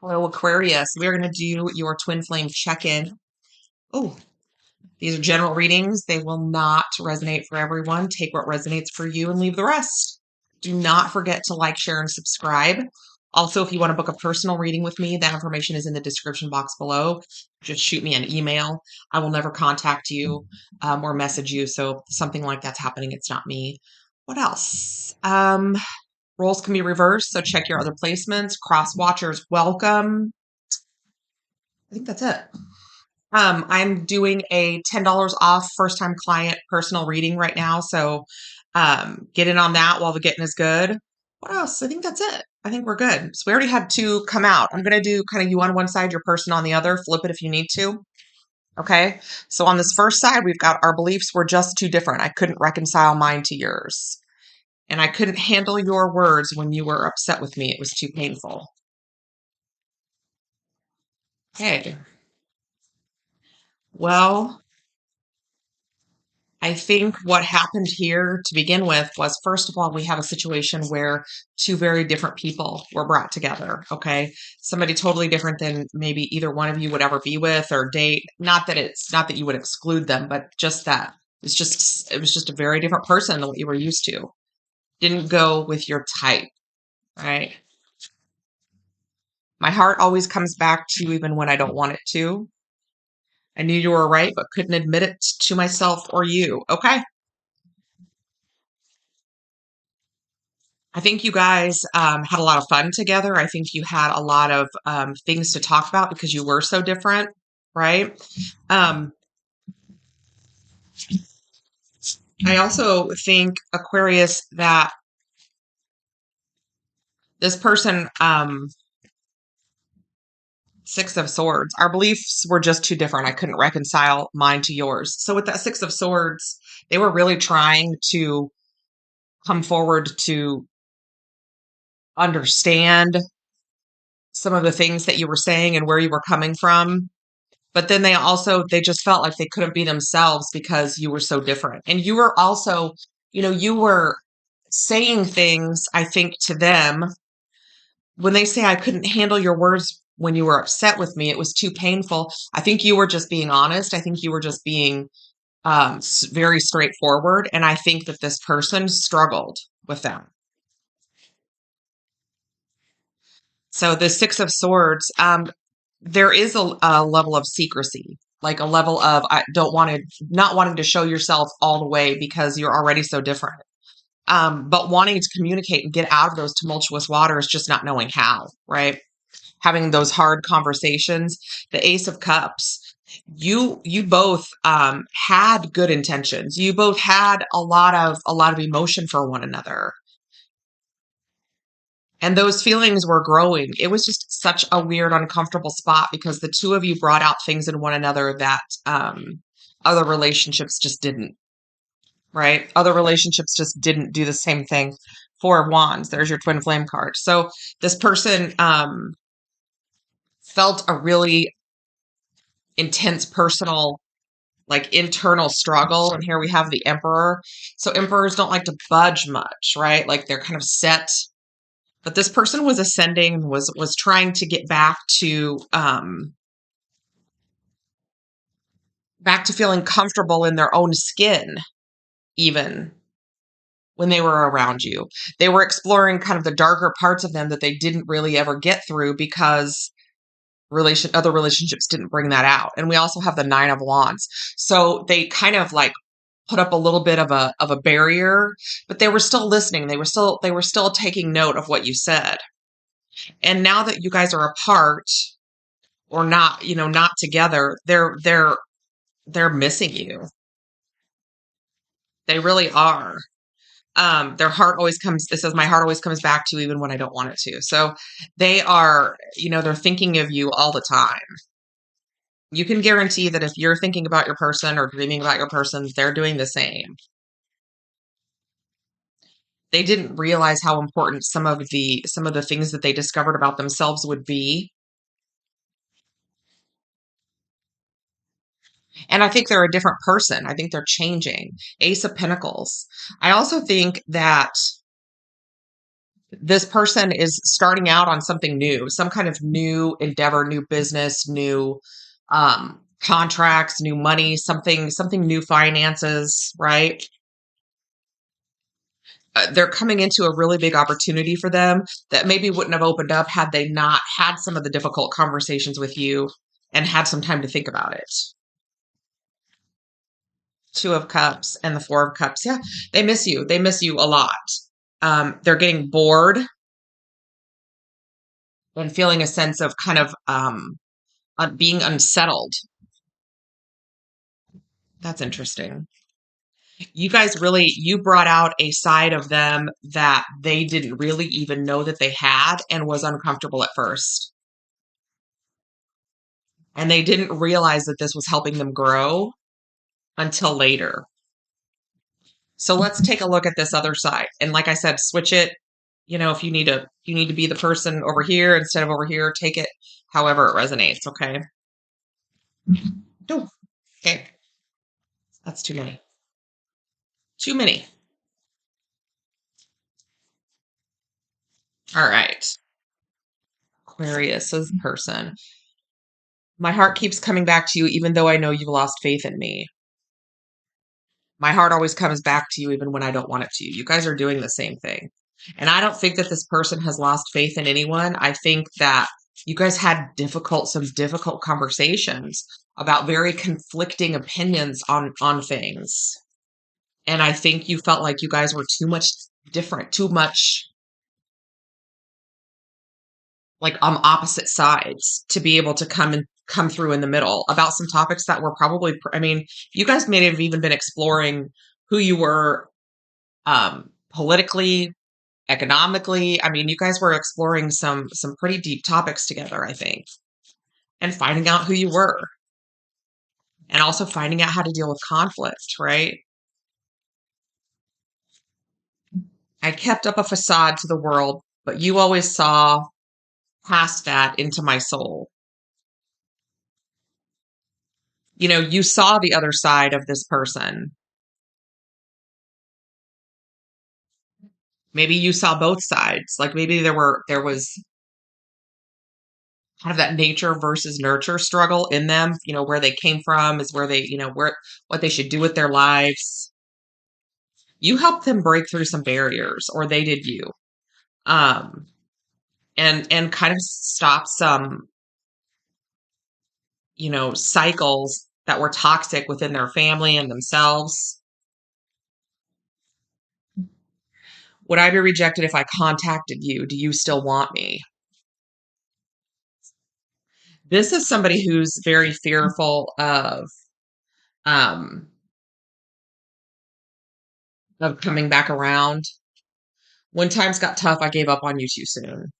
Hello, Aquarius. We're going to do your twin flame check-in. Oh, these are general readings. They will not resonate for everyone. Take what resonates for you and leave the rest. Do not forget to like, share, and subscribe. Also, if you want to book a personal reading with me, that information is in the description box below. Just shoot me an email. I will never contact you or message you. So if something like that's happening, it's not me. What else? Roles can be reversed, so check your other placements. Cross watchers, welcome. I think that's it. I'm doing a $10 off first time client personal reading right now. So get in on that while the getting is good. What else? I think that's it. I think we're good. So we already had two come out. I'm going to do kind of you on one side, your person on the other. Flip it if you need to. Okay. So on this first side, we've got our beliefs were just too different. I couldn't reconcile mine to yours. And I couldn't handle your words when you were upset with me. It was too painful. Okay. Well, I think what happened here to begin with was, first of all, we have a situation where two very different people were brought together. Okay. Somebody totally different than maybe either one of you would ever be with or date. Not that you would exclude them, but just that it was just a very different person than what you were used to. Didn't go with your type. Right. My heart always comes back to you even when I don't want it to. I knew you were right, but couldn't admit it to myself or you. Okay. I think you guys had a lot of fun together. I think you had a lot of things to talk about because you were so different, right? Um, I also think, Aquarius, that this person, Six of Swords, our beliefs were just too different. I couldn't reconcile mine to yours. So with that Six of Swords, they were really trying to come forward to understand some of the things that you were saying and where you were coming from. But then they just felt like they couldn't be themselves because you were so different. And you were also, you were saying things, I think, to them when they say I couldn't handle your words when you were upset with me. It was too painful. I think you were just being honest. I think you were just being very straightforward. And I think that this person struggled with them. So the Six of Swords, there is a level of secrecy, like a level of not wanting to show yourself all the way because you're already so different. But wanting to communicate and get out of those tumultuous waters, just not knowing how, right? Having those hard conversations. The Ace of Cups, you both had good intentions. You both had a lot of emotion for one another. And those feelings were growing. It was just such a weird, uncomfortable spot because the two of you brought out things in one another that other relationships just didn't, right? Other relationships just didn't do the same thing. Four of Wands, there's your twin flame card. So this person felt a really intense personal, like internal struggle. And here we have the Emperor. So emperors don't like to budge much, right? Like they're kind of set. But this person was ascending, was trying to get back to feeling comfortable in their own skin, even when they were around you. They were exploring kind of the darker parts of them that they didn't really ever get through because other relationships didn't bring that out. And we also have the Nine of Wands. So they kind of like put up a little bit of a barrier, but they were still listening. They were still taking note of what you said. And now that you guys are apart or not, not together, they're missing you. They really are. Their heart always comes, it says, my heart always comes back to you even when I don't want it to. So they are, they're thinking of you all the time. You can guarantee that if you're thinking about your person or dreaming about your person, they're doing the same. They didn't realize how important some of the things that they discovered about themselves would be. And I think they're a different person. I think they're changing. Ace of Pentacles. I also think that This person is starting out on something new, some kind of new endeavor, new business, new contracts, new money, something new finances, right? They're coming into a really big opportunity for them that maybe wouldn't have opened up had they not had some of the difficult conversations with you and had some time to think about it. Two of Cups and the Four of Cups. Yeah, they miss you. They miss you a lot. They're getting bored and feeling a sense of kind of being unsettled. That's interesting. You guys really, you brought out a side of them that they didn't really even know that they had and was uncomfortable at first. And they didn't realize that this was helping them grow until later. So let's take a look at this other side. And like I said, switch it. You know, if you need to be the person over here instead of over here, take it however it resonates, okay? Oh, okay. That's too many. Too many. All right. Aquarius is the person. My heart keeps coming back to you even though I know you've lost faith in me. My heart always comes back to you even when I don't want it to. You guys are doing the same thing. And I don't think that this person has lost faith in anyone. I think that you guys had some difficult conversations about very conflicting opinions on things. And I think you felt like you guys were too much different, too much like on opposite sides to be able to come through in the middle about some topics that were probably, I mean, you guys may have even been exploring who you were politically, economically. I mean, you guys were exploring some pretty deep topics together, I think, and finding out who you were, and also finding out how to deal with conflict, right? I kept up a facade to the world, but you always saw past that into my soul. You know, you saw the other side of this person. Maybe you saw both sides. Like maybe there was kind of that nature versus nurture struggle in them, you know, where they came from is where they, you know, where what they should do with their lives. You helped them break through some barriers, or they did you. Um and kind of stop some, you know, cycles that were toxic within their family and themselves. Would I be rejected if I contacted you? Do you still want me? This is somebody who's very fearful um of coming back around. When times got tough, I gave up on you too soon.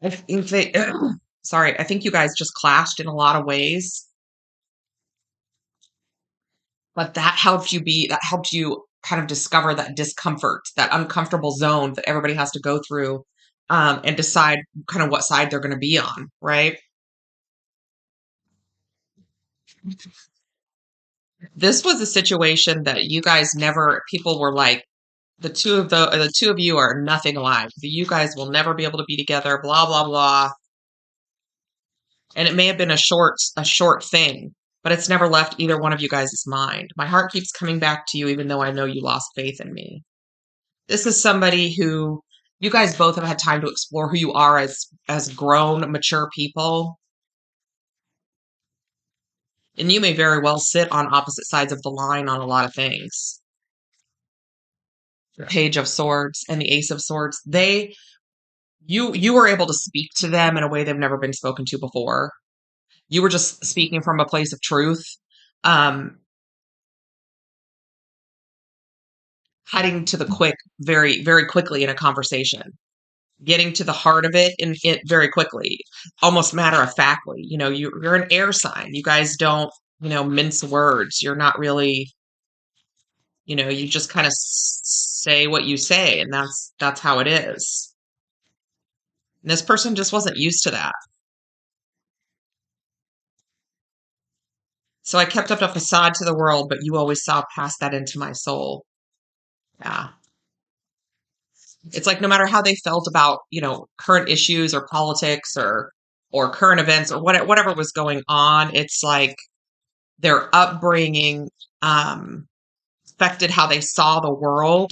I think they, sorry, I think you guys just clashed in a lot of ways, but that helped you kind of discover that discomfort, that uncomfortable zone that everybody has to go through, and decide kind of what side they're going to be on, right? This was a situation that you guys never, people were like, the two of you are nothing alike. You guys will never be able to be together, blah, blah, blah. And it may have been a short thing, but it's never left either one of you guys' mind. My heart keeps coming back to you, even though I know you lost faith in me. This is somebody who you guys both have had time to explore who you are as grown, mature people. And you may very well sit on opposite sides of the line on a lot of things. The Page of Swords and the Ace of Swords, you were able to speak to them in a way they've never been spoken to before. You were just speaking from a place of truth. Um, Cutting to the quick very, very quickly in a conversation, getting to the heart of it in it very quickly, almost matter of factly. You know, you're an air sign. You guys don't, you know, mince words. You're not really, you know, you just kind of say what you say, and that's how it is. And this person just wasn't used to that. So I kept up a facade to the world, but you always saw past that into my soul. Yeah. It's like no matter how they felt about, you know, current issues or politics or current events or whatever was going on, it's like their upbringing affected how they saw the world,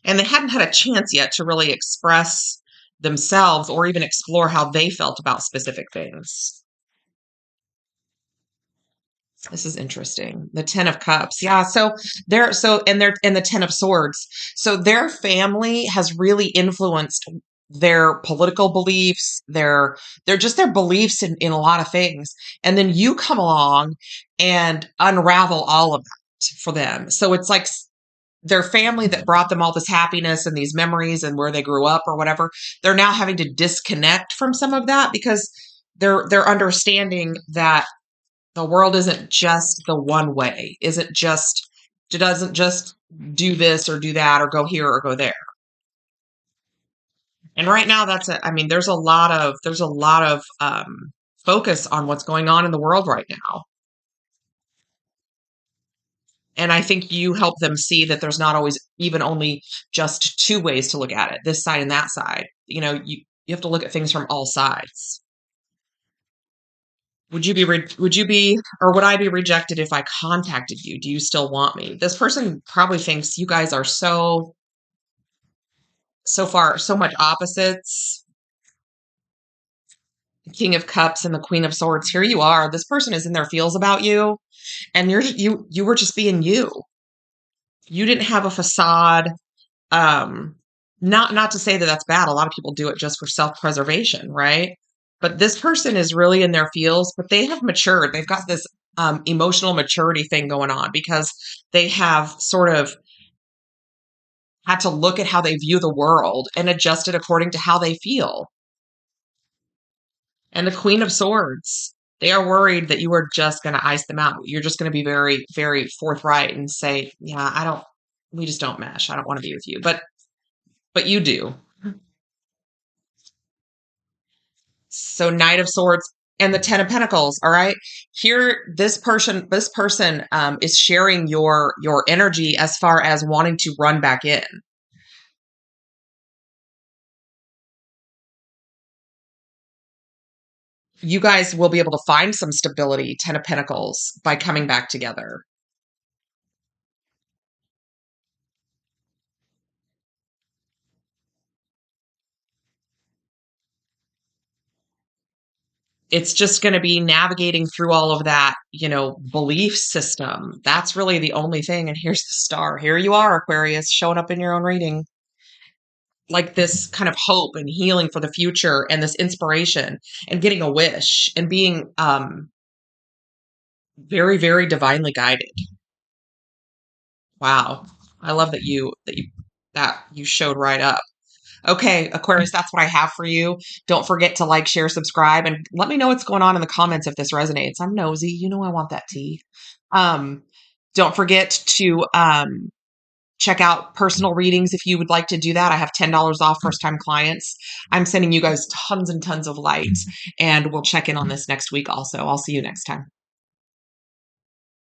and they hadn't had a chance yet to really express themselves or even explore how they felt about specific things. This is interesting. The 10 of Cups. Yeah, so they're and the 10 of Swords. So their family has really influenced their political beliefs, their just their beliefs in a lot of things. And then you come along and unravel all of that for them. So it's like their family that brought them all this happiness and these memories and where they grew up or whatever, they're now having to disconnect from some of that because they're understanding that the world isn't just the one way, it doesn't just do this or do that or go here or go there. And right now I mean, there's a lot of focus on what's going on in the world right now. And I think you help them see that there's not always even only just two ways to look at it, this side and that side. You know, you have to look at things from all sides. Would I be rejected if I contacted you? Do you still want me? This person probably thinks you guys are so far, so much opposites. King of Cups and the Queen of Swords. Here you are. This person is in their feels about you, and you were just being you. You didn't have a facade. Not to say that that's bad. A lot of people do it just for self-preservation, right? But this person is really in their feels, but they have matured. They've got this emotional maturity thing going on because they have sort of had to look at how they view the world and adjust it according to how they feel. And the Queen of Swords, they are worried that you are just going to ice them out. You're just going to be very, very forthright and say, yeah, we just don't mesh. I don't want to be with you. But you do. So Knight of Swords and the 10 of Pentacles. All right. Here, this person is sharing your energy as far as wanting to run back in. You guys will be able to find some stability, 10 of Pentacles, by coming back together. It's just going to be navigating through all of that, you know, belief system. That's really the only thing. And here's the star. Here you are, Aquarius, showing up in your own reading. Like this kind of hope and healing for the future and this inspiration and getting a wish and being very, very divinely guided. Wow. I love that you showed right up. Okay, Aquarius, that's what I have for you. Don't forget to like, share, subscribe, and let me know what's going on in the comments if this resonates. I'm nosy. You know I want that tea. Um, don't forget to check out personal readings if you would like to do that. I have $10 off first-time clients. I'm sending you guys tons and tons of light, and we'll check in on this next week also. I'll see you next time.